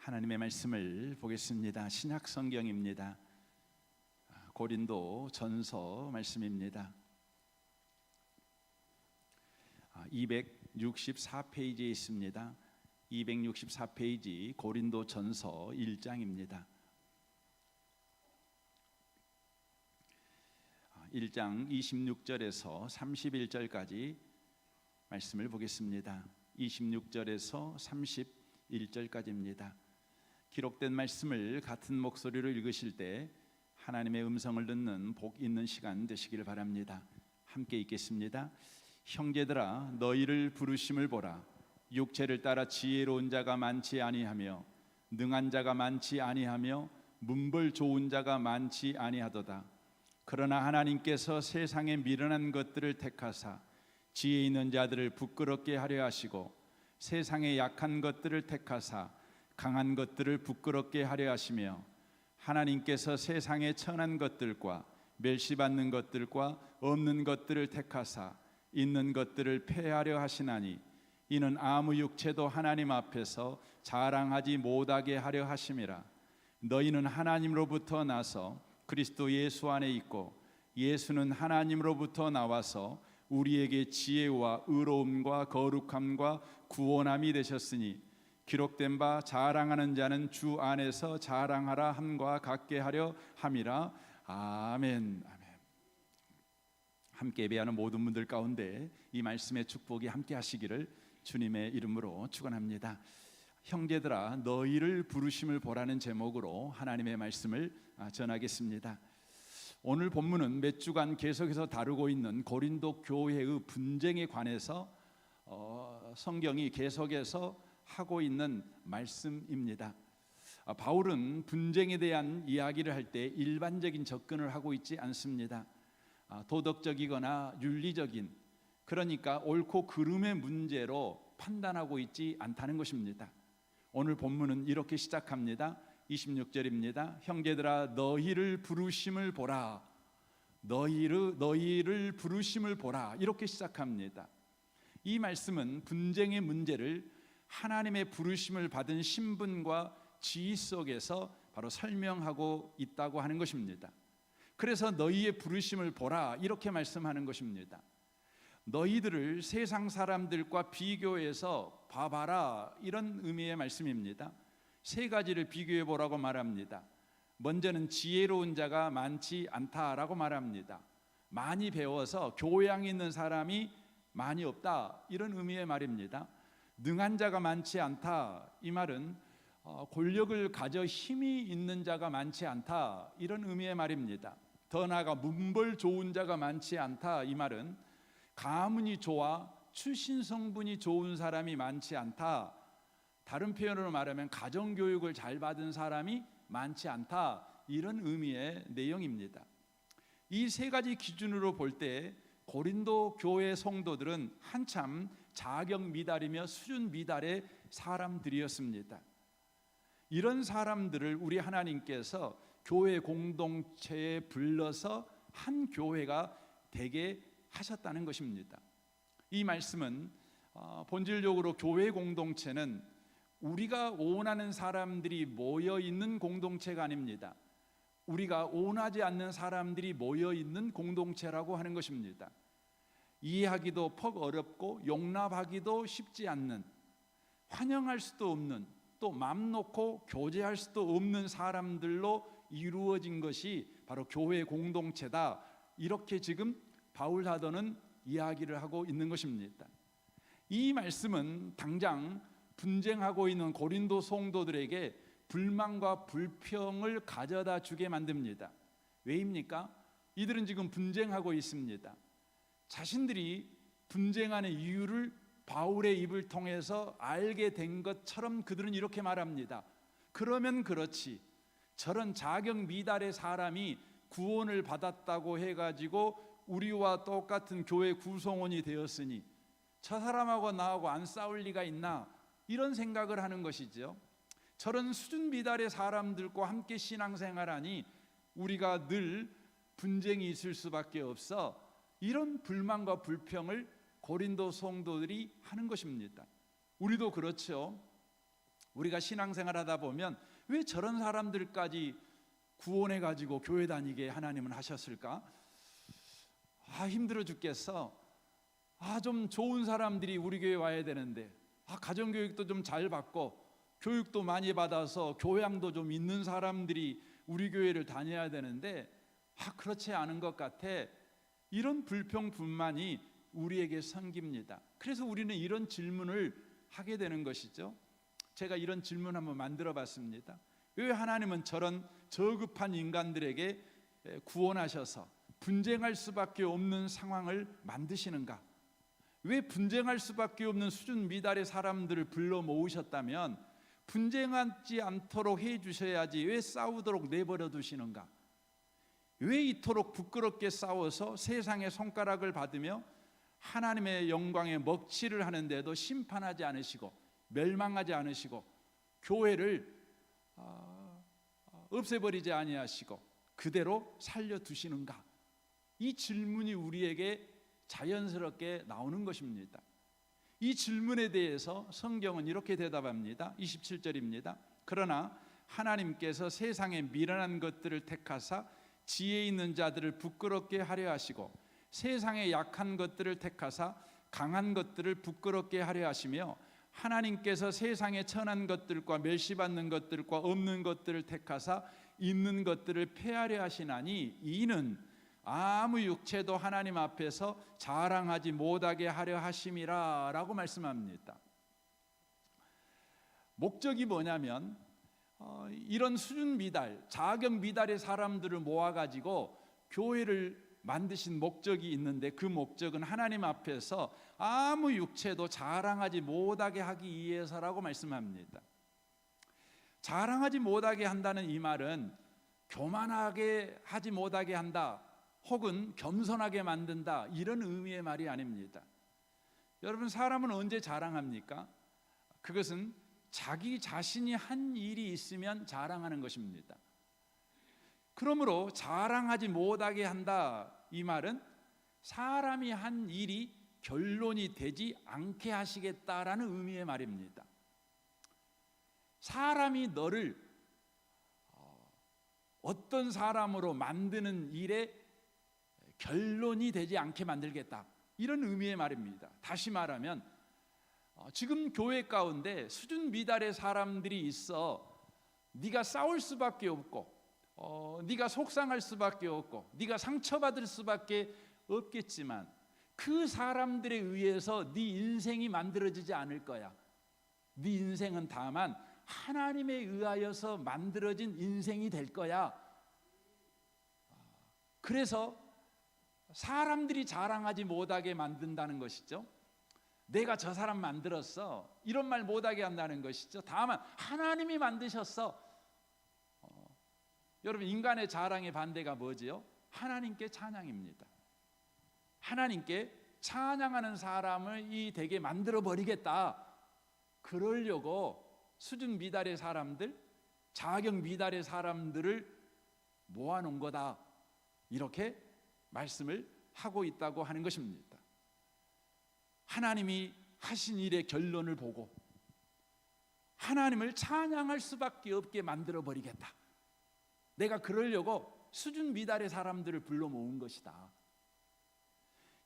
하나님의 말씀을 보겠습니다. 신약 성경입니다. 고린도 전서 말씀입니다. 264페이지에 있습니다. 264페이지 고린도 전서 1장입니다. 1장 26절에서 31절까지 말씀을 보겠습니다. 26절에서 31절까지입니다. 기록된 말씀을 같은 목소리로 읽으실 때 하나님의 음성을 듣는 복 있는 시간 되시기를 바랍니다. 함께 읽겠습니다. 형제들아, 너희를 부르심을 보라. 육체를 따라 지혜로운 자가 많지 아니하며 능한 자가 많지 아니하며 문벌 좋은 자가 많지 아니하도다. 그러나 하나님께서 세상에 미련한 것들을 택하사 지혜 있는 자들을 부끄럽게 하려 하시고 세상에 약한 것들을 택하사 강한 것들을 부끄럽게 하려 하시며 하나님께서 세상에 천한 것들과 멸시받는 것들과 없는 것들을 택하사 있는 것들을 폐하려 하시나니 이는 아무 육체도 하나님 앞에서 자랑하지 못하게 하려 하심이라. 너희는 하나님으로부터 나서 그리스도 예수 안에 있고 예수는 하나님으로부터 나와서 우리에게 지혜와 의로움과 거룩함과 구원함이 되셨으니 기록된 바 자랑하는 자는 주 안에서 자랑하라 함과 같게 하려 함이라. 아멘. 아멘. 함께 예배하는 모든 분들 가운데 이 말씀의 축복이 함께 하시기를 주님의 이름으로 축원합니다. 형제들아, 너희를 부르심을 보라는 제목으로 하나님의 말씀을 전하겠습니다. 오늘 본문은 몇 주간 계속해서 다루고 있는 고린도 교회의 분쟁에 관해서 성경이 계속해서 하고 있는 말씀입니다. 바울은 분쟁에 대한 이야기를 할 때 일반적인 접근을 하고 있지 않습니다. 도덕적이거나 윤리적인, 그러니까 옳고 그름의 문제로 판단하고 있지 않다는 것입니다. 오늘 본문은 이렇게 시작합니다. 26절입니다. 형제들아, 너희를 부르심을 보라. 너희를 부르심을 보라. 이렇게 시작합니다. 이 말씀은 분쟁의 문제를 하나님의 부르심을 받은 신분과 지위 속에서 바로 설명하고 있다고 하는 것입니다. 그래서 너희의 부르심을 보라 이렇게 말씀하는 것입니다. 너희들을 세상 사람들과 비교해서 봐봐라, 이런 의미의 말씀입니다. 세 가지를 비교해 보라고 말합니다. 먼저는 지혜로운 자가 많지 않다라고 말합니다. 많이 배워서 교양 있는 사람이 많이 없다, 이런 의미의 말입니다. 능한 자가 많지 않다, 이 말은 권력을 가져 힘이 있는 자가 많지 않다, 이런 의미의 말입니다. 더 나아가 문벌 좋은 자가 많지 않다, 이 말은 가문이 좋아 출신 성분이 좋은 사람이 많지 않다, 다른 표현으로 말하면 가정교육을 잘 받은 사람이 많지 않다, 이런 의미의 내용입니다. 이 세 가지 기준으로 볼 때 고린도 교회 성도들은 한참 자격 미달이며 수준 미달의 사람들이었습니다. 이런 사람들을 우리 하나님께서 교회 공동체에 불러서 한 교회가 되게 하셨다는 것입니다. 이 말씀은 본질적으로 교회 공동체는 우리가 원하는 사람들이 모여 있는 공동체가 아닙니다. 우리가 원하지 않는 사람들이 모여 있는 공동체라고 하는 것입니다. 이해하기도 퍽 어렵고 용납하기도 쉽지 않는, 환영할 수도 없는, 또 맘 놓고 교제할 수도 없는 사람들로 이루어진 것이 바로 교회 공동체다, 이렇게 지금 바울 사도는 이야기를 하고 있는 것입니다. 이 말씀은 당장 분쟁하고 있는 고린도 성도들에게 불만과 불평을 가져다 주게 만듭니다. 왜입니까? 이들은 지금 분쟁하고 있습니다. 자신들이 분쟁하는 이유를 바울의 입을 통해서 알게 된 것처럼 그들은 이렇게 말합니다. 그러면 그렇지, 저런 자격 미달의 사람이 구원을 받았다고 해가지고 우리와 똑같은 교회 구성원이 되었으니 저 사람하고 나하고 안 싸울 리가 있나, 이런 생각을 하는 것이죠. 저런 수준 미달의 사람들과 함께 신앙생활하니 우리가 늘 분쟁이 있을 수밖에 없어, 이런 불만과 불평을 고린도 성도들이 하는 것입니다. 우리도 그렇죠. 우리가 신앙생활 하다 보면 왜 저런 사람들까지 구원해 가지고 교회 다니게 하나님은 하셨을까? 힘들어 죽겠어. 좀 좋은 사람들이 우리 교회 와야 되는데, 가정교육도 좀 잘 받고 교육도 많이 받아서 교양도 좀 있는 사람들이 우리 교회를 다녀야 되는데 그렇지 않은 것 같아. 이런 불평불만이 우리에게 생깁니다. 그래서 우리는 이런 질문을 하게 되는 것이죠. 제가 이런 질문 한번 만들어 봤습니다. 왜 하나님은 저런 저급한 인간들에게 구원하셔서 분쟁할 수밖에 없는 상황을 만드시는가? 왜 분쟁할 수밖에 없는 수준 미달의 사람들을 불러 모으셨다면 분쟁하지 않도록 해 주셔야지 왜 싸우도록 내버려 두시는가? 왜 이토록 부끄럽게 싸워서 세상의 손가락을 받으며 하나님의 영광에 먹칠을 하는데도 심판하지 않으시고 멸망하지 않으시고 교회를 없애버리지 아니하시고 그대로 살려두시는가? 이 질문이 우리에게 자연스럽게 나오는 것입니다. 이 질문에 대해서 성경은 이렇게 대답합니다. 27절입니다. 그러나 하나님께서 세상에 미련한 것들을 택하사 지혜 있는 자들을 부끄럽게 하려 하시고 세상에 약한 것들을 택하사 강한 것들을 부끄럽게 하려 하시며 하나님께서 세상에 천한 것들과 멸시받는 것들과 없는 것들을 택하사 있는 것들을 폐하려 하시나니 이는 아무 육체도 하나님 앞에서 자랑하지 못하게 하려 하심이라 라고 말씀합니다. 목적이 뭐냐면 이런 수준 미달, 자격 미달의 사람들을 모아가지고 교회를 만드신 목적이 있는데 그 목적은 하나님 앞에서 아무 육체도 자랑하지 못하게 하기 위해서라고 말씀합니다. 자랑하지 못하게 한다는 이 말은 교만하게 하지 못하게 한다 혹은 겸손하게 만든다 이런 의미의 말이 아닙니다. 여러분, 사람은 언제 자랑합니까? 그것은 자기 자신이 한 일이 있으면 자랑하는 것입니다. 그러므로 자랑하지 못하게 한다 이 말은 사람이 한 일이 결론이 되지 않게 하시겠다라는 의미의 말입니다. 사람이 너를 어떤 사람으로 만드는 일에 결론이 되지 않게 만들겠다 이런 의미의 말입니다. 다시 말하면 지금 교회 가운데 수준 미달의 사람들이 있어 네가 싸울 수밖에 없고 네가 속상할 수밖에 없고 네가 상처받을 수밖에 없겠지만 그 사람들에 의해서 네 인생이 만들어지지 않을 거야. 네 인생은 다만 하나님에 의하여서 만들어진 인생이 될 거야. 그래서 사람들이 자랑하지 못하게 만든다는 것이죠. 내가 저 사람 만들었어 이런 말 못하게 한다는 것이죠. 다만 하나님이 만드셨어. 여러분, 인간의 자랑의 반대가 뭐지요? 하나님께 찬양입니다. 하나님께 찬양하는 사람을 이 되게 만들어 버리겠다. 그러려고 수준 미달의 사람들, 자격 미달의 사람들을 모아놓은 거다. 이렇게 말씀을 하고 있다고 하는 것입니다. 하나님이 하신 일의 결론을 보고 하나님을 찬양할 수밖에 없게 만들어 버리겠다. 내가 그러려고 수준 미달의 사람들을 불러 모은 것이다.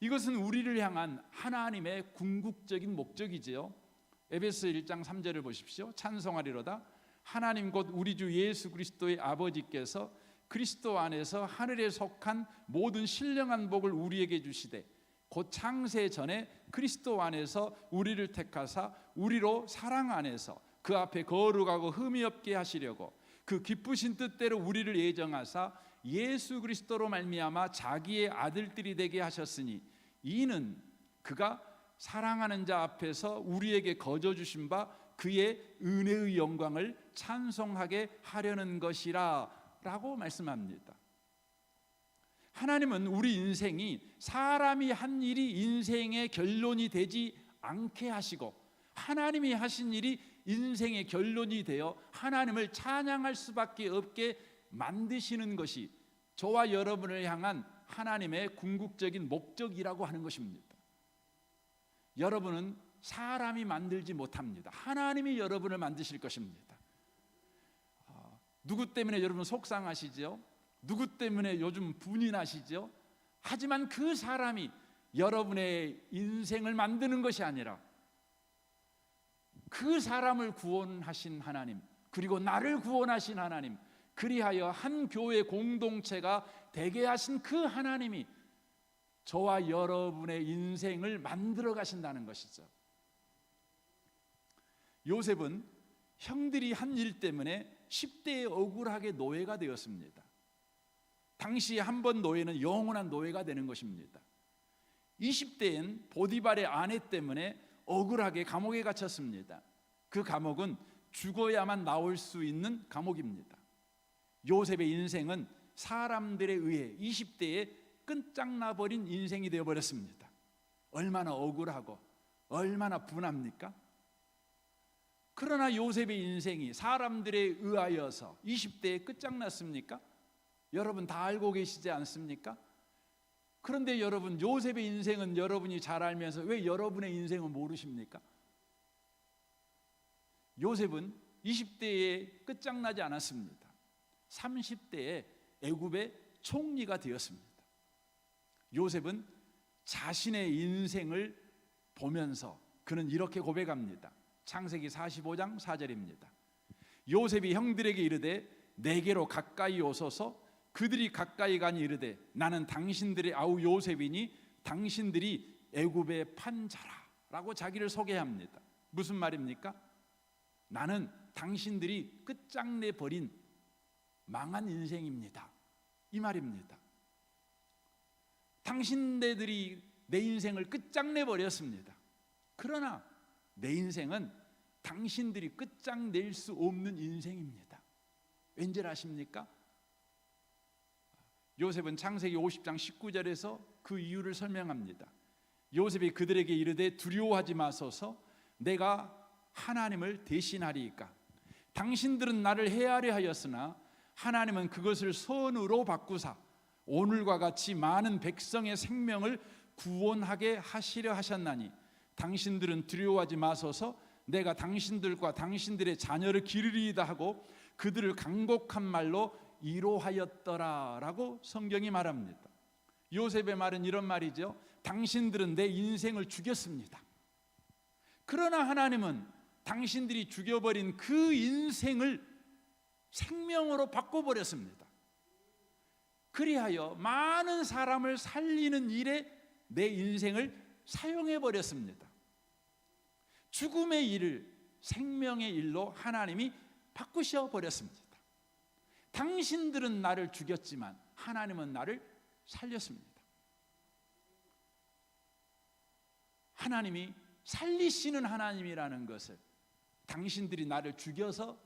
이것은 우리를 향한 하나님의 궁극적인 목적이지요. 에베소 1장 3절을 보십시오. 찬송하리로다 하나님 곧 우리 주 예수 그리스도의 아버지께서 그리스도 안에서 하늘에 속한 모든 신령한 복을 우리에게 주시되 곧 창세 전에 그리스도 안에서 우리를 택하사 우리로 사랑 안에서 그 앞에 거룩하고 흠이 없게 하시려고 그 기쁘신 뜻대로 우리를 예정하사 예수 그리스도로 말미암아 자기의 아들들이 되게 하셨으니 이는 그가 사랑하는 자 앞에서 우리에게 거저 주신 바 그의 은혜의 영광을 찬송하게 하려는 것이라 라고 말씀합니다. 하나님은 우리 인생이 사람이 한 일이 인생의 결론이 되지 않게 하시고 하나님이 하신 일이 인생의 결론이 되어 하나님을 찬양할 수밖에 없게 만드시는 것이 저와 여러분을 향한 하나님의 궁극적인 목적이라고 하는 것입니다. 여러분은 사람이 만들지 못합니다. 하나님이 여러분을 만드실 것입니다. 누구 때문에 여러분 속상하시죠? 누구 때문에 요즘 분이 나시죠? 하지만 그 사람이 여러분의 인생을 만드는 것이 아니라 그 사람을 구원하신 하나님, 그리고 나를 구원하신 하나님, 그리하여 한 교회 공동체가 되게 하신 그 하나님이 저와 여러분의 인생을 만들어 가신다는 것이죠. 요셉은 형들이 한 일 때문에 10대에 억울하게 노예가 되었습니다. 당시 한 번 노예는 영원한 노예가 되는 것입니다. 20대엔 보디발의 아내 때문에 억울하게 감옥에 갇혔습니다. 그 감옥은 죽어야만 나올 수 있는 감옥입니다. 요셉의 인생은 사람들에 의해 20대에 끝장나버린 인생이 되어버렸습니다. 얼마나 억울하고 얼마나 분합니까? 그러나 요셉의 인생이 사람들에 의하여서 20대에 끝장났습니까? 여러분 다 알고 계시지 않습니까? 그런데 여러분, 요셉의 인생은 여러분이 잘 알면서 왜 여러분의 인생은 모르십니까? 요셉은 20대에 끝장나지 않았습니다. 30대에 애굽의 총리가 되었습니다. 요셉은 자신의 인생을 보면서 그는 이렇게 고백합니다. 창세기 45장 4절입니다. 요셉이 형들에게 이르되 내게로 가까이 오소서. 그들이 가까이 가니 이르되 나는 당신들의 아우 요셉이니 당신들이 애굽의 판자라 라고 자기를 소개합니다. 무슨 말입니까? 나는 당신들이 끝장내 버린 망한 인생입니다, 이 말입니다. 당신네들이 내 인생을 끝장내 버렸습니다. 그러나 내 인생은 당신들이 끝장낼 수 없는 인생입니다. 왠지 아십니까? 요셉은 창세기 50장 19절에서 그 이유를 설명합니다. 요셉이 그들에게 이르되 두려워하지 마소서. 내가 하나님을 대신하리이까. 당신들은 나를 해하려 하였으나 하나님은 그것을 선으로 바꾸사 오늘과 같이 많은 백성의 생명을 구원하게 하시려 하셨나니 당신들은 두려워하지 마소서. 내가 당신들과 당신들의 자녀를 기르리이다 하고 그들을 간곡한 말로 이로하였더라 라고 성경이 말합니다. 요셉의 말은 이런 말이죠. 당신들은 내 인생을 죽였습니다. 그러나 하나님은 당신들이 죽여버린 그 인생을 생명으로 바꿔버렸습니다. 그리하여 많은 사람을 살리는 일에 내 인생을 사용해버렸습니다. 죽음의 일을 생명의 일로 하나님이 바꾸셔버렸습니다. 당신들은 나를 죽였지만 하나님은 나를 살렸습니다. 하나님이 살리시는 하나님이라는 것을 당신들이 나를 죽여서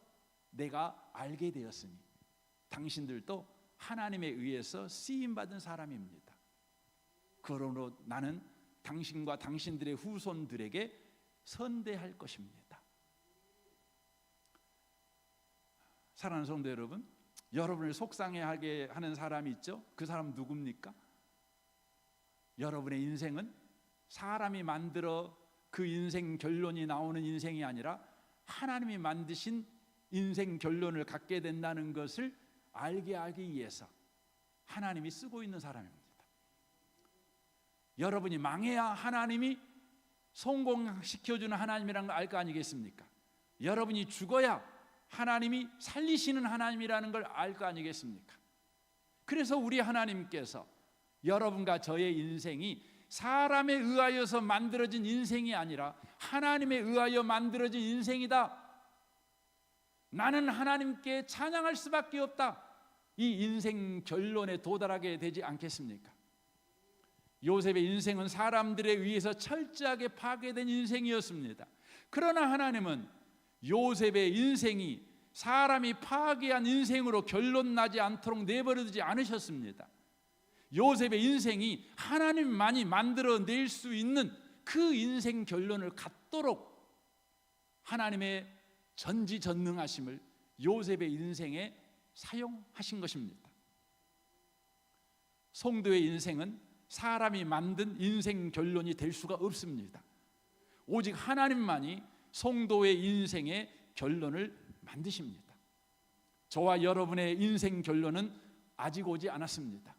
내가 알게 되었으니 당신들도 하나님에 의해서 쓰임받은 사람입니다. 그러므로 나는 당신과 당신들의 후손들에게 선대할 것입니다. 사랑하는 성도 여러분, 여러분을 속상해하게 하는 사람이 있죠? 그 사람 누굽니까? 여러분의 인생은 사람이 만들어 그 인생 결론이 나오는 인생이 아니라 하나님이 만드신 인생 결론을 갖게 된다는 것을 알게 하기 위해서 하나님이 쓰고 있는 사람입니다. 여러분이 망해야 하나님이 성공시켜주는 하나님이라는 걸 알 거 아니겠습니까? 여러분이 죽어야 하나님이 살리시는 하나님이라는 걸 알 거 아니겠습니까? 그래서 우리 하나님께서 여러분과 저의 인생이 사람에 의하여서 만들어진 인생이 아니라 하나님에 의하여 만들어진 인생이다. 나는 하나님께 찬양할 수밖에 없다. 이 인생 결론에 도달하게 되지 않겠습니까? 요셉의 인생은 사람들에 의해서 철저하게 파괴된 인생이었습니다. 그러나 하나님은 요셉의 인생이 사람이 파괴한 인생으로 결론 나지 않도록 내버려두지 않으셨습니다. 요셉의 인생이 하나님만이 만들어낼 수 있는 그 인생 결론을 갖도록 하나님의 전지전능하심을 요셉의 인생에 사용하신 것입니다. 성도의 인생은 사람이 만든 인생 결론이 될 수가 없습니다. 오직 하나님만이 성도의 인생의 결론을 만드십니다. 저와 여러분의 인생 결론은 아직 오지 않았습니다.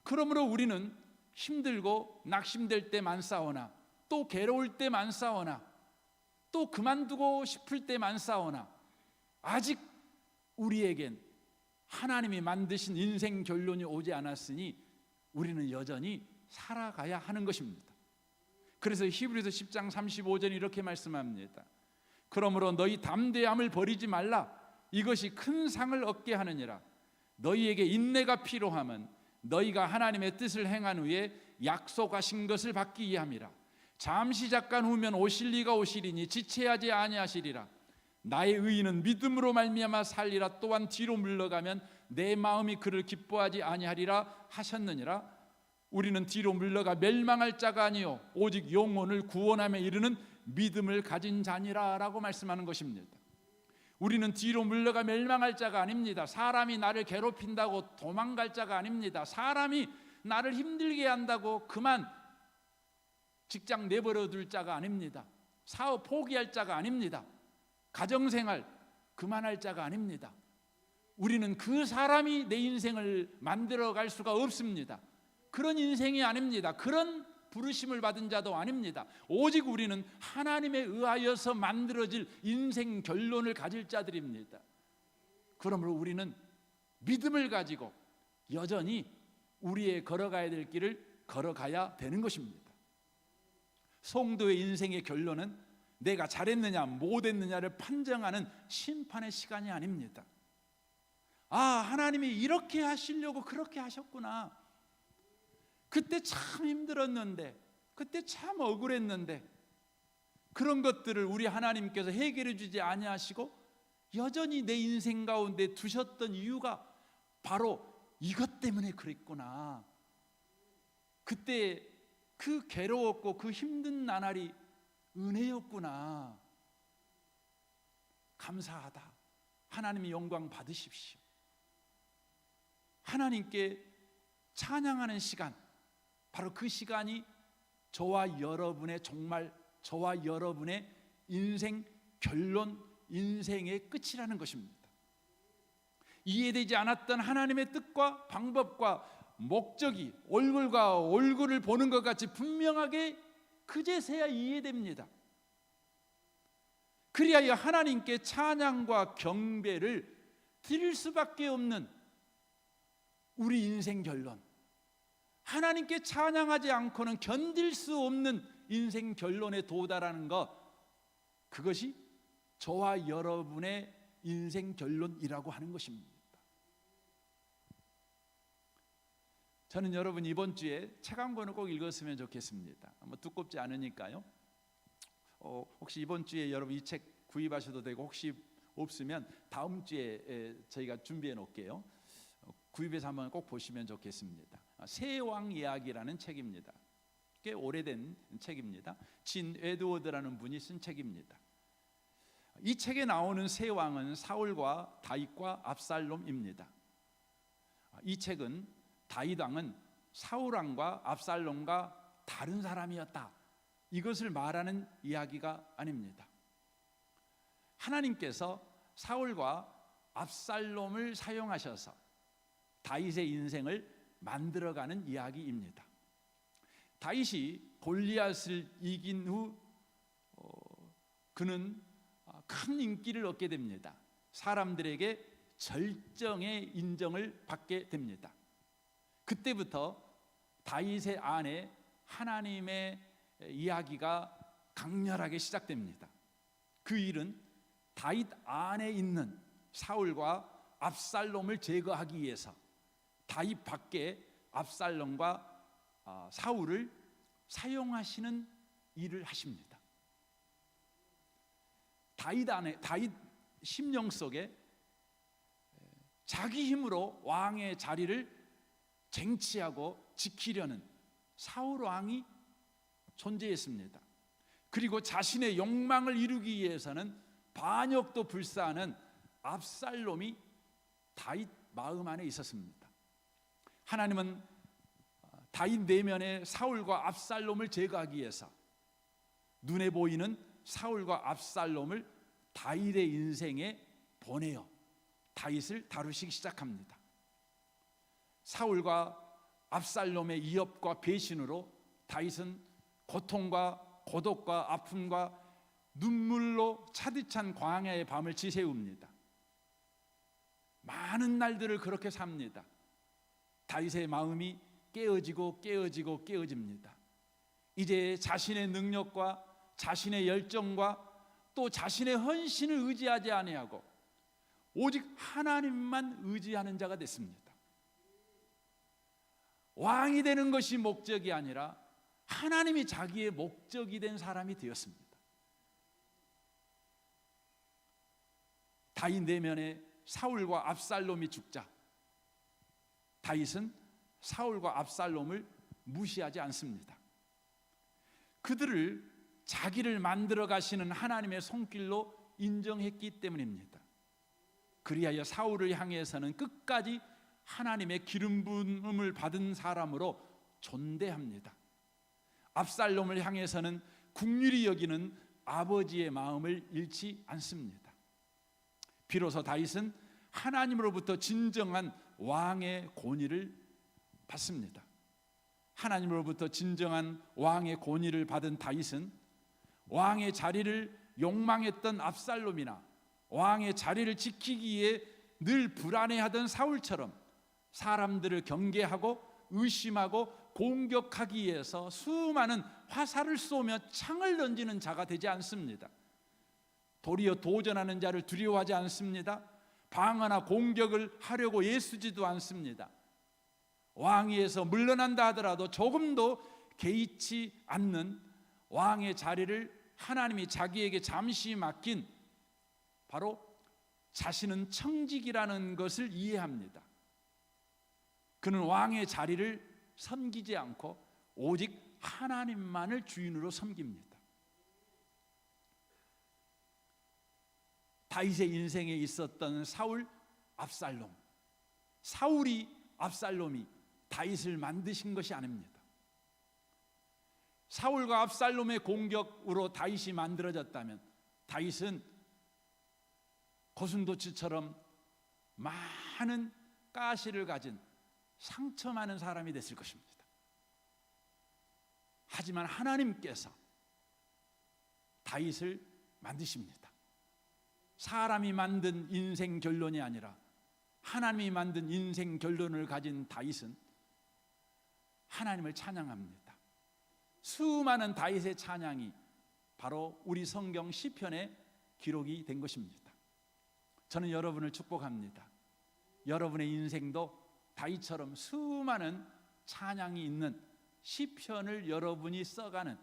그러므로 우리는 힘들고 낙심될 때 많사오나, 또 괴로울 때 많사오나, 또 그만두고 싶을 때 많사오나, 아직 우리에겐 하나님이 만드신 인생 결론이 오지 않았으니 우리는 여전히 살아가야 하는 것입니다. 그래서 히브리서 10장 35절 이렇게 말씀합니다. 그러므로 너희 담대함을 버리지 말라. 이것이 큰 상을 얻게 하느니라. 너희에게 인내가 필요함은 너희가 하나님의 뜻을 행한 후에 약속하신 것을 받기 위함이라. 잠시 잠깐 후면 오실 이가 오시리니 지체하지 아니하시리라. 나의 의인은 믿음으로 말미암아 살리라. 또한 뒤로 물러가면 내 마음이 그를 기뻐하지 아니하리라 하셨느니라. 우리는 뒤로 물러가 멸망할 자가 아니요 오직 영혼을 구원함에 이르는 믿음을 가진 자니라 라고 말씀하는 것입니다. 우리는 뒤로 물러가 멸망할 자가 아닙니다. 사람이 나를 괴롭힌다고 도망갈 자가 아닙니다. 사람이 나를 힘들게 한다고 그만 직장 내버려 둘 자가 아닙니다. 사업 포기할 자가 아닙니다. 가정생활 그만할 자가 아닙니다. 우리는 그 사람이 내 인생을 만들어갈 수가 없습니다. 그런 인생이 아닙니다. 그런 부르심을 받은 자도 아닙니다. 오직 우리는 하나님에 의하여서 만들어질 인생 결론을 가질 자들입니다. 그러므로 우리는 믿음을 가지고 여전히 우리의 걸어가야 될 길을 걸어가야 되는 것입니다. 성도의 인생의 결론은 내가 잘했느냐 못했느냐를 판정하는 심판의 시간이 아닙니다. 아, 하나님이 이렇게 하시려고 그렇게 하셨구나. 그때 참 힘들었는데, 그때 참 억울했는데, 그런 것들을 우리 하나님께서 해결해 주지 아니하시고 여전히 내 인생 가운데 두셨던 이유가 바로 이것 때문에 그랬구나. 그때 그 괴로웠고 그 힘든 나날이 은혜였구나. 감사하다. 하나님의 영광 받으십시오. 하나님께 찬양하는 시간, 바로 그 시간이 저와 여러분의 정말 저와 여러분의 인생 결론, 인생의 끝이라는 것입니다. 이해되지 않았던 하나님의 뜻과 방법과 목적이 얼굴과 얼굴을 보는 것 같이 분명하게 그제서야 이해됩니다. 그리하여 하나님께 찬양과 경배를 드릴 수밖에 없는 우리 인생 결론, 하나님께 찬양하지 않고는 견딜 수 없는 인생 결론에 도달하는 것, 그것이 저와 여러분의 인생 결론이라고 하는 것입니다. 저는 여러분 이번 주에 책 한 권을 꼭 읽었으면 좋겠습니다. 뭐 두껍지 않으니까요. 혹시 이번 주에 여러분 이 책 구입하셔도 되고, 혹시 없으면 다음 주에 저희가 준비해 놓을게요. 구입해서 한번 꼭 보시면 좋겠습니다. 새왕 이야기라는 책입니다. 꽤 오래된 책입니다. 진 에드워드라는 분이 쓴 책입니다. 이 책에 나오는 새 왕은 사울과 다윗과 압살롬입니다. 이 책은 다윗 왕은 사울 왕과 압살롬과 다른 사람이었다, 이것을 말하는 이야기가 아닙니다. 하나님께서 사울과 압살롬을 사용하셔서 다윗의 인생을 만들어가는 이야기입니다. 다윗이 골리앗을 이긴 후 그는 큰 인기를 얻게 됩니다. 사람들에게 절정의 인정을 받게 됩니다. 그때부터 다윗의 안에 하나님의 이야기가 강렬하게 시작됩니다. 그 일은 다윗 안에 있는 사울과 압살롬을 제거하기 위해서 다윗 밖에 압살롬과 사울을 사용하시는 일을 하십니다. 다윗 심령 속에 자기 힘으로 왕의 자리를 쟁취하고 지키려는 사울 왕이 존재했습니다. 그리고 자신의 욕망을 이루기 위해서는 반역도 불사하는 압살롬이 다윗 마음 안에 있었습니다. 하나님은 다윗 내면의 사울과 압살롬을 제거하기 위해서 눈에 보이는 사울과 압살롬을 다윗의 인생에 보내어 다윗을 다루시기 시작합니다. 사울과 압살롬의 위협과 배신으로 다윗은 고통과 고독과 아픔과 눈물로 차디찬 광야의 밤을 지새웁니다. 많은 날들을 그렇게 삽니다. 다윗의 마음이 깨어집니다. 이제 자신의 능력과 자신의 열정과 또 자신의 헌신을 의지하지 아니하고 오직 하나님만 의지하는 자가 됐습니다. 왕이 되는 것이 목적이 아니라 하나님이 자기의 목적이 된 사람이 되었습니다. 다윗 내면에 사울과 압살롬이 죽자 다윗은 사울과 압살롬을 무시하지 않습니다. 그들을 자기를 만들어 가시는 하나님의 손길로 인정했기 때문입니다. 그리하여 사울을 향해서는 끝까지 하나님의 기름 부음을 받은 사람으로 존대합니다. 압살롬을 향해서는 긍휼히 여기는 아버지의 마음을 잃지 않습니다. 비로소 다윗은 하나님으로부터 진정한 왕의 권위를 받습니다. 하나님으로부터 진정한 왕의 권위를 받은 다윗은 왕의 자리를 욕망했던 압살롬이나 왕의 자리를 지키기 위해 늘 불안해하던 사울처럼 사람들을 경계하고 의심하고 공격하기 위해서 수많은 화살을 쏘며 창을 던지는 자가 되지 않습니다. 도리어 도전하는 자를 두려워하지 않습니다. 방어나 공격을 하려고 애쓰지도 않습니다. 왕위에서 물러난다 하더라도 조금도 개의치 않는 왕의 자리를 하나님이 자기에게 잠시 맡긴 바로 자신은 청직이라는 것을 이해합니다. 그는 왕의 자리를 섬기지 않고 오직 하나님만을 주인으로 섬깁니다. 다윗의 인생에 있었던 사울, 압살롬, 사울이 압살롬이 다윗을 만드신 것이 아닙니다. 사울과 압살롬의 공격으로 다윗이 만들어졌다면 다윗은 고슴도치처럼 많은 가시를 가진 상처 많은 사람이 됐을 것입니다. 하지만 하나님께서 다윗을 만드십니다. 사람이 만든 인생 결론이 아니라 하나님이 만든 인생 결론을 가진 다윗은 하나님을 찬양합니다. 수많은 다윗의 찬양이 바로 우리 성경 시편에 기록이 된 것입니다. 저는 여러분을 축복합니다. 여러분의 인생도 다윗처럼 수많은 찬양이 있는 시편을 여러분이 써가는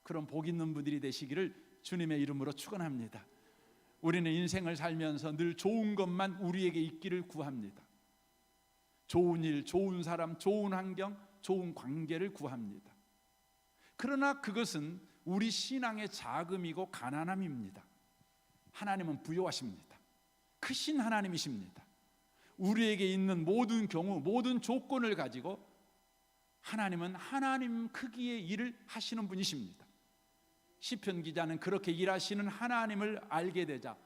그런 복 있는 분들이 되시기를 주님의 이름으로 축원합니다. 우리는 인생을 살면서 늘 좋은 것만 우리에게 있기를 구합니다. 좋은 일, 좋은 사람, 좋은 환경, 좋은 관계를 구합니다. 그러나 그것은 우리 신앙의 자금이고 가난함입니다. 하나님은 부요하십니다. 크신 하나님이십니다. 우리에게 있는 모든 경우, 모든 조건을 가지고 하나님은 하나님 크기의 일을 하시는 분이십니다. 시편 기자는 그렇게 일하시는 하나님을 알게 되자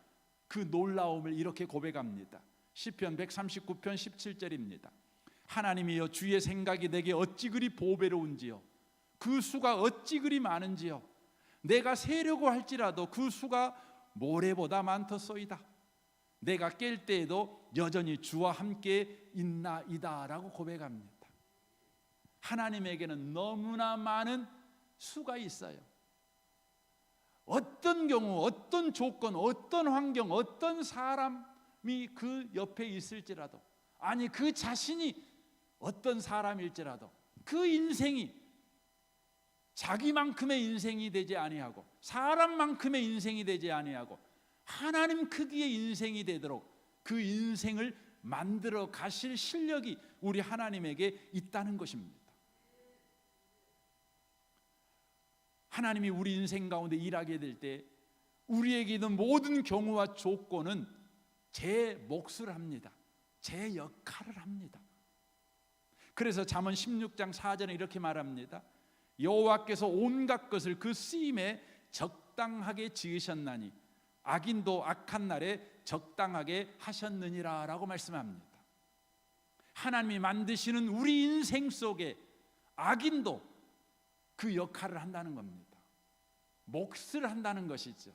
그 놀라움을 이렇게 고백합니다. 시편 139편 17절입니다. 하나님이여 주의 생각이 내게 어찌 그리 보배로운지요 그 수가 어찌 그리 많은지요 내가 세려고 할지라도 그 수가 모래보다 많더소이다. 내가 깰 때에도 여전히 주와 함께 있나이다 라고 고백합니다. 하나님에게는 너무나 많은 수가 있어요. 어떤 경우, 어떤 조건, 어떤 환경, 어떤 사람이 그 옆에 있을지라도, 아니 그 자신이 어떤 사람일지라도 그 인생이 자기만큼의 인생이 되지 아니하고 사람만큼의 인생이 되지 아니하고 하나님 크기의 인생이 되도록 그 인생을 만들어 가실 실력이 우리 하나님에게 있다는 것입니다. 하나님이 우리 인생 가운데 일하게 될 때 우리에게 있는 모든 경우와 조건은 제 몫을 합니다. 제 역할을 합니다. 그래서 잠언 16장 4절에 이렇게 말합니다. 여호와께서 온갖 것을 그 쓰임에 적당하게 지으셨나니 악인도 악한 날에 적당하게 하셨느니라 라고 말씀합니다. 하나님이 만드시는 우리 인생 속에 악인도 그 역할을 한다는 겁니다. 몫을 한다는 것이죠.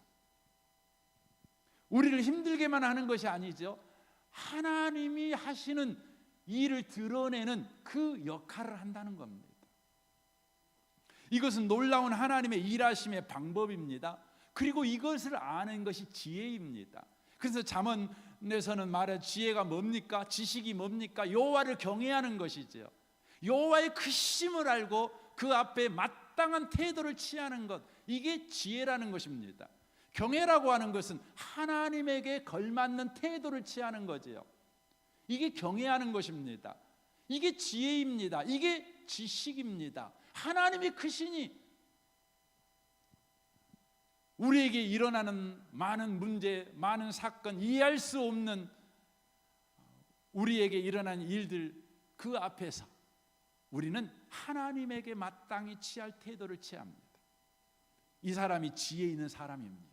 우리를 힘들게만 하는 것이 아니죠. 하나님이 하시는 일을 드러내는 그 역할을 한다는 겁니다. 이것은 놀라운 하나님의 일하심의 방법입니다. 그리고 이것을 아는 것이 지혜입니다. 그래서 잠언에서는 말해 지혜가 뭡니까? 지식이 뭡니까? 여호와를 경외하는 것이죠. 여호와의 크심을 알고 그 앞에 마땅한 태도를 취하는 것, 이게 지혜라는 것입니다. 경외라고 하는 것은 하나님에게 걸맞는 태도를 취하는 거지요. 이게 경외하는 것입니다. 이게 지혜입니다. 이게 지식입니다. 하나님이 크시니 우리에게 일어나는 많은 문제, 많은 사건, 이해할 수 없는 우리에게 일어나는 일들, 그 앞에서 우리는 하나님에게 마땅히 취할 태도를 취합니다. 이 사람이 지혜 있는 사람입니다.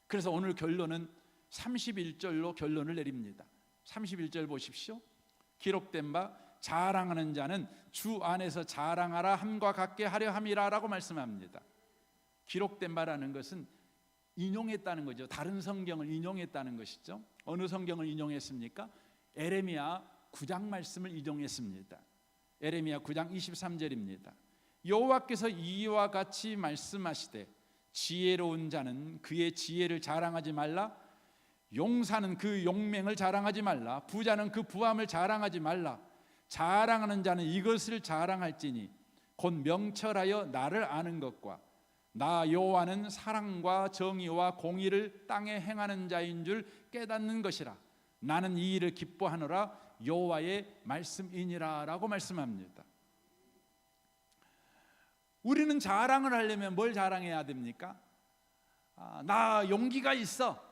그래서 오늘 결론은 31절로 결론을 내립니다. 31절 보십시오. 기록된 바 자랑하는 자는 주 안에서 자랑하라 함과 같게 하려 함이라 라고 말씀합니다. 기록된 바라는 것은 인용했다는 거죠. 다른 성경을 인용했다는 것이죠. 어느 성경을 인용했습니까? 에레미야 9장 말씀을 인용했습니다. 에레미야 9장 23절입니다. 여호와께서 이와 같이 말씀하시되 지혜로운 자는 그의 지혜를 자랑하지 말라, 용사는 그 용맹을 자랑하지 말라, 부자는 그 부함을 자랑하지 말라. 자랑하는 자는 이것을 자랑할지니 곧 명철하여 나를 아는 것과 나 여호와는 사랑과 정의와 공의를 땅에 행하는 자인 줄 깨닫는 것이라. 나는 이 일을 기뻐하노라 여호와의 말씀이니라 라고 말씀합니다. 우리는 자랑을 하려면 뭘 자랑해야 됩니까? 나 용기가 있어.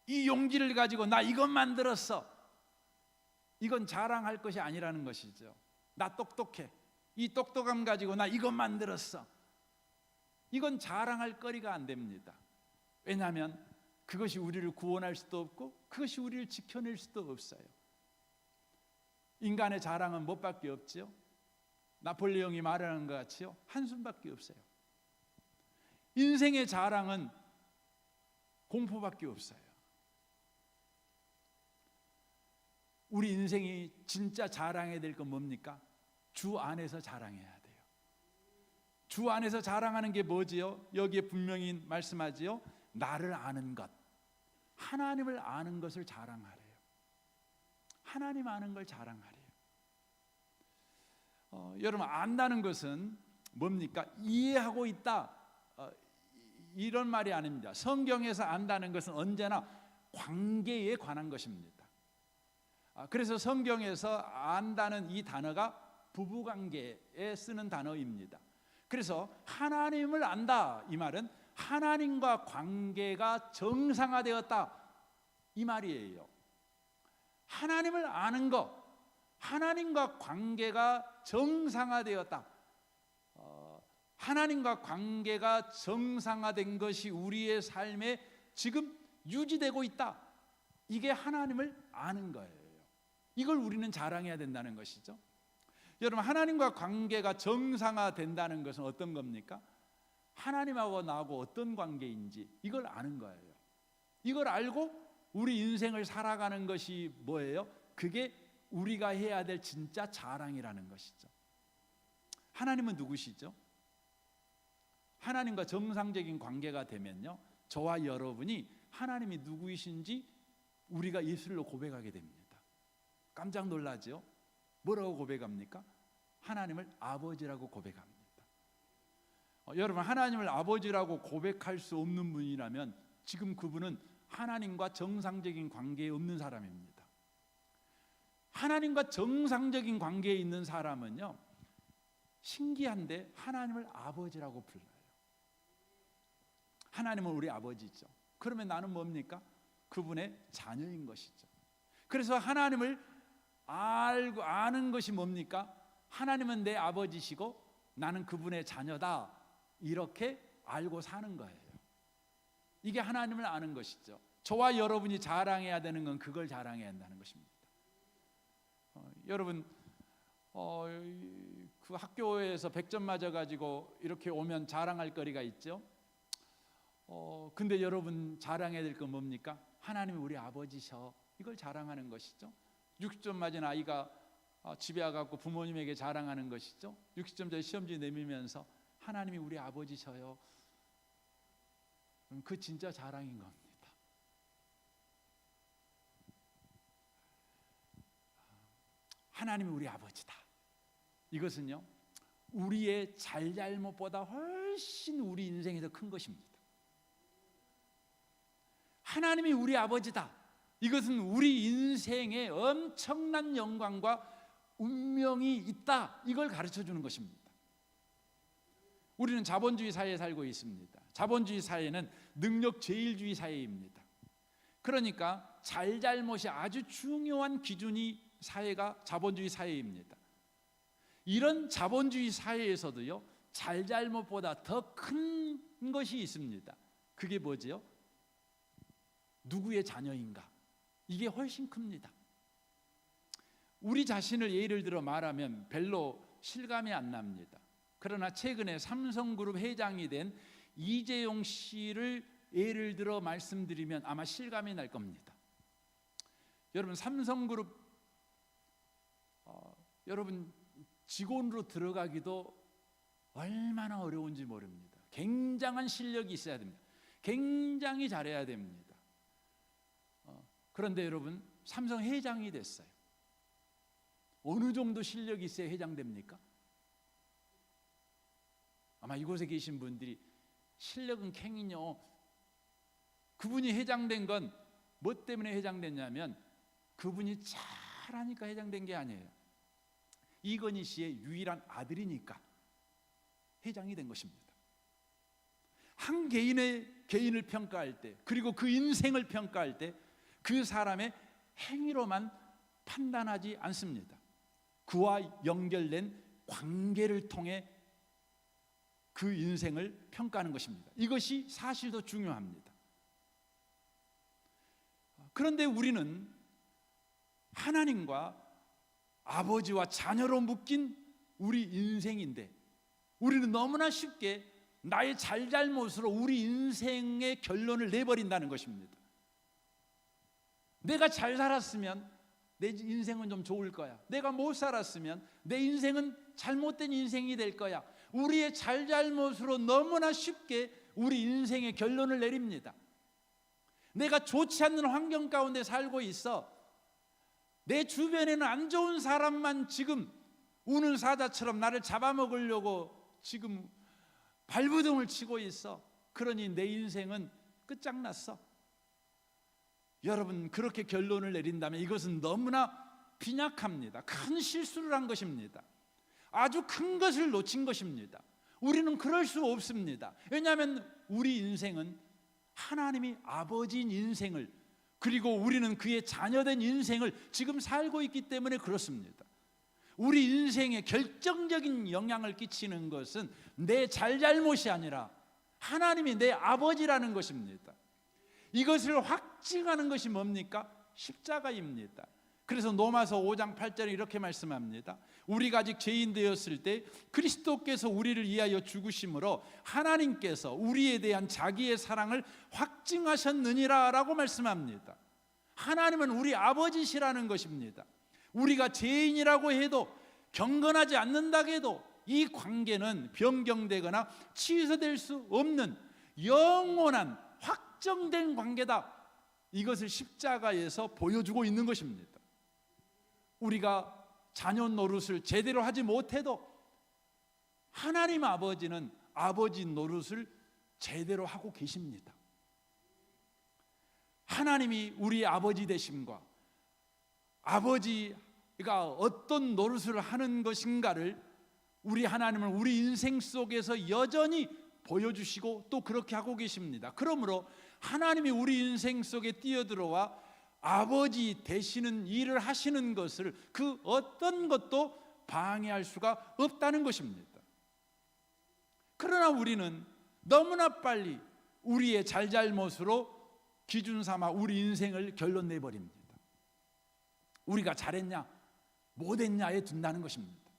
이 용기를 가지고 나 이것 만들었어. 이건 자랑할 것이 아니라는 것이죠. 나 똑똑해. 이 똑똑함 가지고 나 이것 만들었어. 이건 자랑할 거리가 안 됩니다. 왜냐하면 그것이 우리를 구원할 수도 없고 그것이 우리를 지켜낼 수도 없어요. 인간의 자랑은 무엇밖에 없지요? 나폴레옹이 말하는 것 같이요, 한숨밖에 없어요. 인생의 자랑은 공포밖에 없어요. 우리 인생이 진짜 자랑해야 될 건 뭡니까? 주 안에서 자랑해야 돼요. 주 안에서 자랑하는 게 뭐지요? 여기에 분명히 말씀하지요. 나를 아는 것, 하나님을 아는 것을 자랑하래요. 하나님 아는 걸 자랑하래요. 여러분, 안다는 것은 뭡니까? 이해하고 있다, 이런 말이 아닙니다. 성경에서 안다는 것은 언제나 관계에 관한 것입니다. 그래서 성경에서 안다는 이 단어가 부부관계에 쓰는 단어입니다. 그래서 하나님을 안다, 이 말은 하나님과 관계가 정상화되었다, 이 말이에요. 하나님을 아는 것, 하나님과 관계가 정상화되었다. 하나님과 관계가 정상화된 것이 우리의 삶에 지금 유지되고 있다. 이게 하나님을 아는 거예요. 이걸 우리는 자랑해야 된다는 것이죠. 여러분, 하나님과 관계가 정상화된다는 것은 어떤 겁니까? 하나님하고 나하고 어떤 관계인지 이걸 아는 거예요. 이걸 알고 우리 인생을 살아가는 것이 뭐예요? 그게 우리가 해야 될 진짜 자랑이라는 것이죠. 하나님은 누구시죠? 하나님과 정상적인 관계가 되면요, 저와 여러분이 하나님이 누구이신지 우리가 예수로 고백하게 됩니다. 깜짝 놀라죠? 뭐라고 고백합니까? 하나님을 아버지라고 고백합니다. 여러분, 하나님을 아버지라고 고백할 수 없는 분이라면 지금 그분은 하나님과 정상적인 관계에 없는 사람입니다. 하나님과 정상적인 관계에 있는 사람은요, 신기한데 하나님을 아버지라고 불러요. 하나님은 우리 아버지죠. 그러면 나는 뭡니까? 그분의 자녀인 것이죠. 그래서 하나님을 알고 아는 것이 뭡니까? 하나님은 내 아버지시고 나는 그분의 자녀다, 이렇게 알고 사는 거예요. 이게 하나님을 아는 것이죠. 저와 여러분이 자랑해야 되는 건 그걸 자랑해야 한다는 것입니다. 여러분 그 학교에서 100점 맞아가지고 이렇게 오면 자랑할 거리가 있죠. 근데 여러분 자랑해야 될 건 뭡니까? 하나님이 우리 아버지셔. 이걸 자랑하는 것이죠. 60점 맞은 아이가 집에 와갖고 부모님에게 자랑하는 것이죠. 60점짜리 시험지 내밀면서 하나님이 우리 아버지셔요. 그 진짜 자랑인 겁니다. 하나님이 우리 아버지다. 이것은요, 우리의 잘잘못보다 훨씬 우리 인생이 더 큰 것입니다. 하나님이 우리 아버지다. 이것은 우리 인생에 엄청난 영광과 운명이 있다. 이걸 가르쳐 주는 것입니다. 우리는 자본주의 사회에 살고 있습니다. 자본주의 사회는 능력제일주의 사회입니다. 그러니까 잘잘못이 아주 중요한 기준이 사회가 자본주의 사회입니다. 이런 자본주의 사회에서도요, 잘잘못보다 더 큰 것이 있습니다. 그게 뭐지요? 누구의 자녀인가? 이게 훨씬 큽니다. 우리 자신을 예를 들어 말하면 별로 실감이 안 납니다. 그러나 최근에 삼성그룹 회장이 된 이재용 씨를 예를 들어 말씀드리면 아마 실감이 날 겁니다. 여러분, 삼성그룹 여러분 직원으로 들어가기도 얼마나 어려운지 모릅니다. 굉장한 실력이 있어야 됩니다. 굉장히 잘해야 됩니다. 그런데 여러분, 삼성 회장이 됐어요. 어느 정도 실력이 있어야 회장 됩니까? 아마 이곳에 계신 분들이 실력은 캥이요. 그분이 회장된 건 뭐 때문에 회장됐냐면 그분이 잘하니까 회장된 게 아니에요. 이건희 씨의 유일한 아들이니까 회장이 된 것입니다. 한 개인을 평가할 때, 그리고 그 인생을 평가할 때 그 사람의 행위로만 판단하지 않습니다. 그와 연결된 관계를 통해 그 인생을 평가하는 것입니다. 이것이 사실 더 중요합니다. 그런데 우리는 하나님과 아버지와 자녀로 묶인 우리 인생인데, 우리는 너무나 쉽게 나의 잘잘못으로 우리 인생의 결론을 내버린다는 것입니다. 내가 잘 살았으면 내 인생은 좀 좋을 거야. 내가 못 살았으면 내 인생은 잘못된 인생이 될 거야. 우리의 잘잘못으로 너무나 쉽게 우리 인생의 결론을 내립니다. 내가 좋지 않는 환경 가운데 살고 있어. 내 주변에는 안 좋은 사람만 지금 우는 사자처럼 나를 잡아먹으려고 지금 발부둥을 치고 있어. 그러니 내 인생은 끝장났어. 여러분, 그렇게 결론을 내린다면 이것은 너무나 빈약합니다. 큰 실수를 한 것입니다. 아주 큰 것을 놓친 것입니다. 우리는 그럴 수 없습니다. 왜냐하면 우리 인생은 하나님이 아버지인 인생을, 그리고 우리는 그의 자녀된 인생을 지금 살고 있기 때문에 그렇습니다. 우리 인생에 결정적인 영향을 끼치는 것은 내 잘잘못이 아니라 하나님이 내 아버지라는 것입니다. 이것을 확증하는 것이 뭡니까? 십자가입니다. 그래서 로마서 5장 8절에 이렇게 말씀합니다. 우리가 아직 죄인 되었을 때 그리스도께서 우리를 위하여 죽으심으로 하나님께서 우리에 대한 자기의 사랑을 확증하셨느니라 라고 말씀합니다. 하나님은 우리 아버지시라는 것입니다. 우리가 죄인이라고 해도, 경건하지 않는다고 해도 이 관계는 변경되거나 취소될 수 없는 영원한 확정된 관계다. 이것을 십자가에서 보여주고 있는 것입니다. 우리가 자녀 노릇을 제대로 하지 못해도 하나님 아버지는 아버지 노릇을 제대로 하고 계십니다. 하나님이 우리 아버지 되심과 아버지가 어떤 노릇을 하는 것인가를 우리 하나님은 우리 인생 속에서 여전히 보여주시고 또 그렇게 하고 계십니다. 그러므로 하나님이 우리 인생 속에 뛰어들어와 아버지 되시는 일을 하시는 것을 그 어떤 것도 방해할 수가 없다는 것입니다. 그러나 우리는 너무나 빨리 우리의 잘잘못으로 기준 삼아 우리 인생을 결론 내버립니다. 우리가 잘했냐 못했냐에 둔다는 것입니다.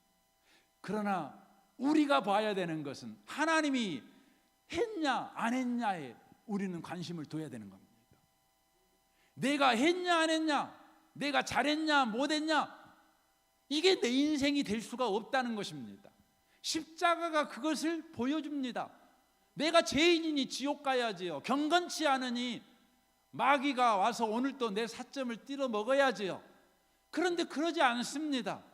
그러나 우리가 봐야 되는 것은 하나님이 했냐 안 했냐에 우리는 관심을 둬야 되는 겁니다. 내가 했냐 안 했냐, 내가 잘했냐 못했냐, 이게 내 인생이 될 수가 없다는 것입니다. 십자가가 그것을 보여줍니다. 내가 죄인이니 지옥 가야지요. 경건치 않으니 마귀가 와서 오늘 또 내 사점을 뜯어 먹어야지요. 그런데 그러지 않습니다.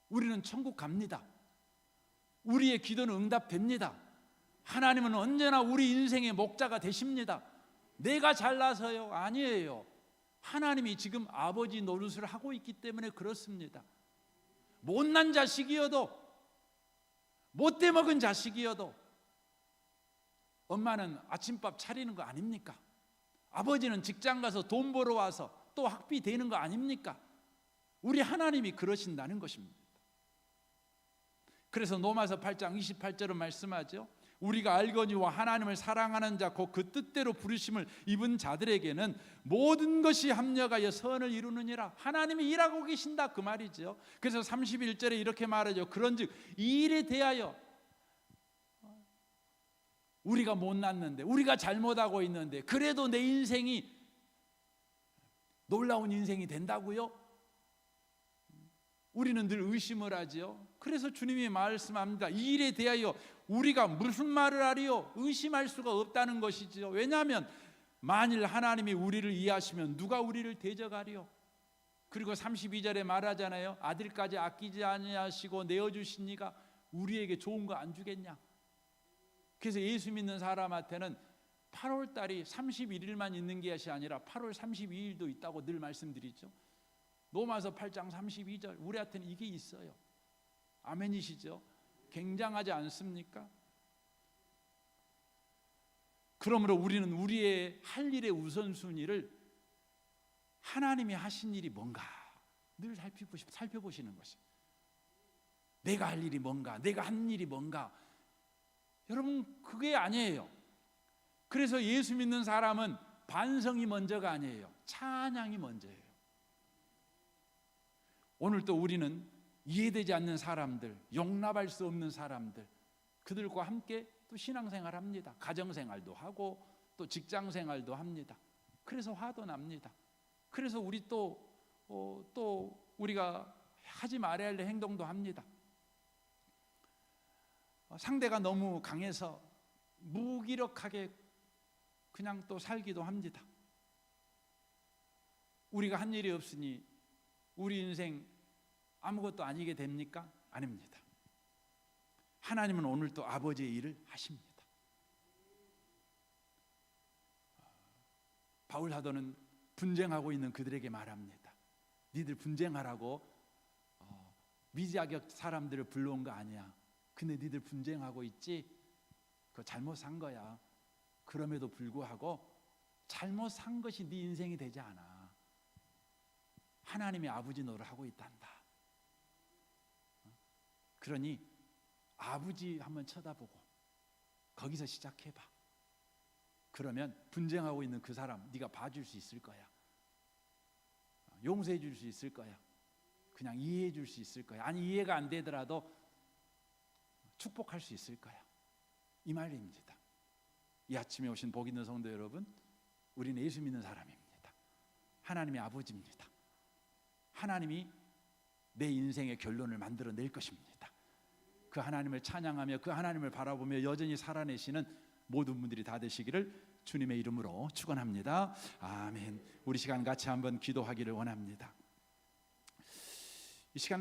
우리는 천국 갑니다. 우리의 기도는 응답됩니다. 하나님은 언제나 우리 인생의 목자가 되십니다. 내가 잘나서요? 아니에요. 하나님이 지금 아버지 노릇을 하고 있기 때문에 그렇습니다. 못난 자식이어도, 못돼 먹은 자식이어도 엄마는 아침밥 차리는 거 아닙니까? 아버지는 직장 가서 돈 벌어 와서 또 학비 되는 거 아닙니까? 우리 하나님이 그러신다는 것입니다. 그래서 로마서 8장 28절은 말씀하죠. 우리가 알거니와 하나님을 사랑하는 자 곧 그 뜻대로 부르심을 입은 자들에게는 모든 것이 합력하여 선을 이루느니라. 하나님이 일하고 계신다 그 말이죠. 그래서 31절에 이렇게 말하죠. 그런즉 이 일에 대하여 우리가 못났는데, 우리가 잘못하고 있는데 그래도 내 인생이 놀라운 인생이 된다고요? 우리는 늘 의심을 하지요. 그래서 주님이 말씀합니다. 이 일에 대하여 우리가 무슨 말을 하리요? 의심할 수가 없다는 것이지요. 왜냐하면 만일 하나님이 우리를 이해하시면 누가 우리를 대적하리요? 그리고 32절에 말하잖아요. 아들까지 아끼지 아니하시고 내어주신 이가 우리에게 좋은 거 안 주겠냐? 그래서 예수 믿는 사람한테는 8월 달이 31일만 있는 것이 아니라 8월 32일도 있다고 늘 말씀드리죠. 로마서 8장 32절 우리한테는 이게 있어요. 아멘이시죠? 굉장하지 않습니까? 그러므로 우리는 우리의 할 일의 우선순위를 하나님이 하신 일이 뭔가 늘 살펴보시는 것이에요. 내가 할 일이 뭔가, 내가 한 일이 뭔가. 여러분 그게 아니에요. 그래서 예수 믿는 사람은 반성이 먼저가 아니에요. 찬양이 먼저예요. 오늘 또 우리는 이해되지 않는 사람들, 용납할 수 없는 사람들, 그들과 함께 또 신앙생활 합니다. 가정생활도 하고 또 직장생활도 합니다. 그래서 화도 납니다. 그래서 우리 또 우리가 하지 말아야 할 행동도 합니다. 상대가 너무 강해서 무기력하게 그냥 또 살기도 합니다. 우리가 한 일이 없으니 우리 인생 아무것도 아니게 됩니까? 아닙니다. 하나님은 오늘 또 아버지의 일을 하십니다. 바울 사도는 분쟁하고 있는 그들에게 말합니다. 니들 분쟁하라고 미자격 사람들을 불러온 거 아니야. 근데 니들 분쟁하고 있지? 그거 잘못 산 거야. 그럼에도 불구하고 잘못 산 것이 네 인생이 되지 않아. 하나님이 아버지 노릇을 하고 있단다. 그러니 아버지 한번 쳐다보고 거기서 시작해봐. 그러면 분쟁하고 있는 그 사람 네가 봐줄 수 있을 거야. 용서해 줄 수 있을 거야. 그냥 이해해 줄 수 있을 거야. 아니 이해가 안 되더라도 축복할 수 있을 거야. 이 말입니다. 이 아침에 오신 복 있는 성도 여러분, 우리는 예수 믿는 사람입니다. 하나님의 아버지입니다. 하나님이 내 인생의 결론을 만들어낼 것입니다. 그 하나님을 찬양하며 그 하나님을 바라보며 여전히 살아내시는 모든 분들이 다 되시기를 주님의 이름으로 축원합니다. 아멘. 우리 시간 같이 한번 기도하기를 원합니다.